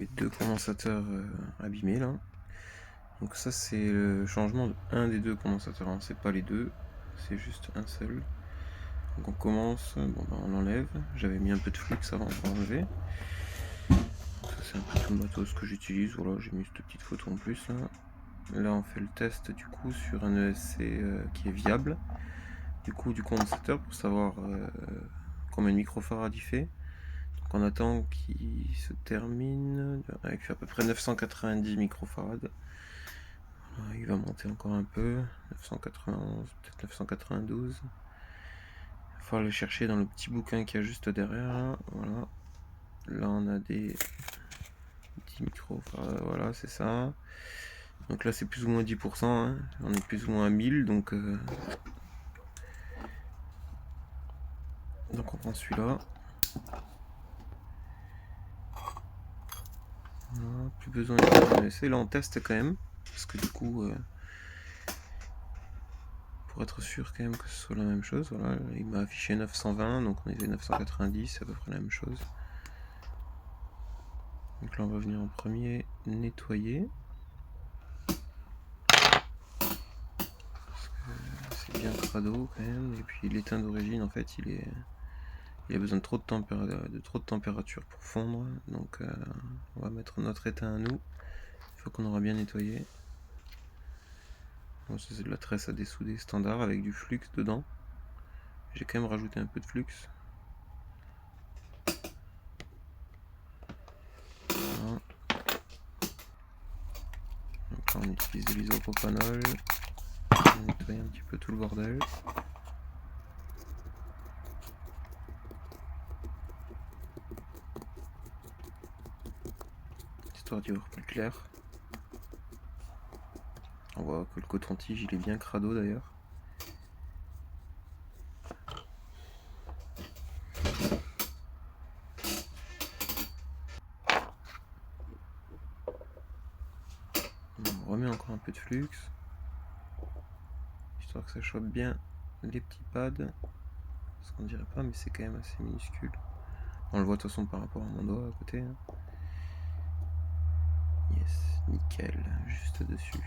Les deux condensateurs abîmés là. Donc ça c'est le changement de un des deux condensateurs, hein. C'est pas les deux, c'est juste un seul. Donc on commence, bon bah on l'enlève. J'avais mis un peu de flux avant pour enlever. Donc ça c'est un peu tout le matos que j'utilise. Voilà, j'ai mis cette petite photo en plus là. Là on fait le test du coup sur un ESC qui est viable. Du coup du condensateur pour savoir combien de microfarad il fait. Donc on attend qu'il se termine avec à peu près 990 microfarad. Voilà, il va monter encore un peu, 991, peut-être 992. Il va falloir le chercher dans le petit bouquin qu'il y a juste derrière. Là, voilà. Là on a des 10 microfarad, voilà c'est ça. Donc là c'est plus ou moins 10%, hein. On est plus ou moins à 1000, donc on prend celui-là. Voilà, plus besoin de laisser. Là on teste quand même, parce que du coup, pour être sûr quand même que ce soit la même chose, voilà, il m'a affiché 920, donc on est à 990, c'est à peu près la même chose. Donc là on va venir en premier nettoyer. C'est bien crado quand même, et puis l'étain d'origine en fait il a besoin de trop de température pour fondre, donc on va mettre notre étain à nous, une fois qu'on aura bien nettoyé. Bon, ça c'est de la tresse à dessouder standard avec du flux dedans. J'ai quand même rajouté un peu de flux. Voilà. Donc là on utilise de l'isopropanol, on nettoie un petit peu tout le bordel. Histoire d'y voir plus clair. On voit que le coton-tige il est bien crado d'ailleurs. On remet encore un peu de flux, histoire que ça chope bien les petits pads. Parce qu'on dirait pas, mais c'est quand même assez minuscule. On le voit de toute façon par rapport à mon doigt à côté, hein. Yes, nickel, juste dessus.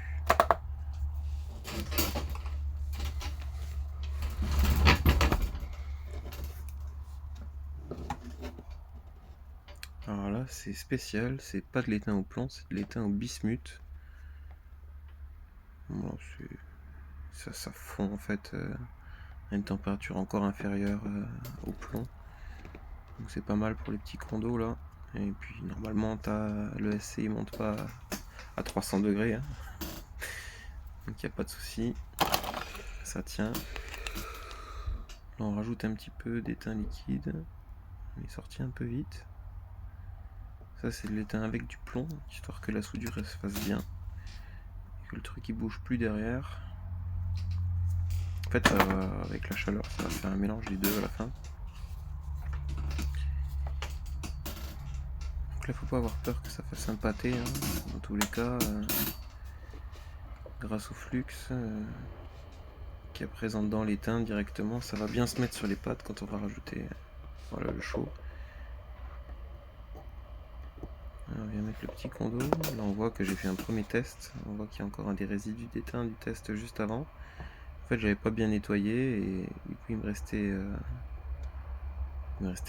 Alors là, c'est spécial, c'est pas de l'étain au plomb, c'est de l'étain au bismuth. Bon, ça fond en fait à une température encore inférieure au plomb. Donc c'est pas mal pour les petits condos là. Et puis normalement, le SC il monte pas à 300 degrés, hein. Donc il n'y a pas de souci, ça tient. Là on rajoute un petit peu d'étain liquide. On est sorti un peu vite. Ça c'est de l'étain avec du plomb, histoire que la soudure elle se fasse bien. Et que le truc il bouge plus derrière. En fait avec la chaleur ça va faire un mélange des deux à la fin. Donc là faut pas avoir peur que ça fasse un pâté, hein. Dans tous les cas, grâce au flux qui est présent dans l'étain directement, ça va bien se mettre sur les pâtes quand on va rajouter voilà, le chaud. Alors, on vient mettre le petit condo. Là on voit que j'ai fait un premier test. On voit qu'il y a encore des résidus d'étain du test juste avant. En fait j'avais pas bien nettoyé et du coup il me restait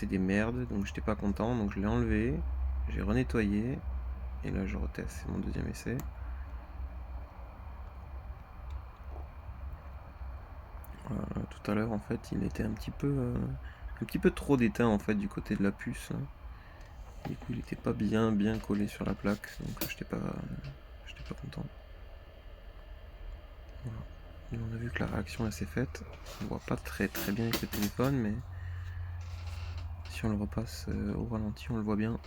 des merdes, donc j'étais pas content, donc je l'ai enlevé, j'ai renettoyé et là je reteste, c'est mon deuxième essai. Voilà, tout à l'heure en fait il était un petit peu trop d'étain en fait du côté de la puce, hein. Du coup il était pas bien collé sur la plaque, donc j'étais pas content. Voilà. Et on a vu que la réaction elle s'est faite. On voit pas très bien avec le téléphone, mais si on le repasse au ralenti on le voit bien.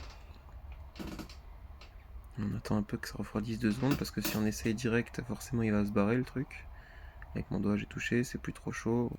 On attend un peu que ça refroidisse 2 secondes parce que si on essaye direct forcément il va se barrer le truc. Avec mon doigt j'ai touché, c'est plus trop chaud.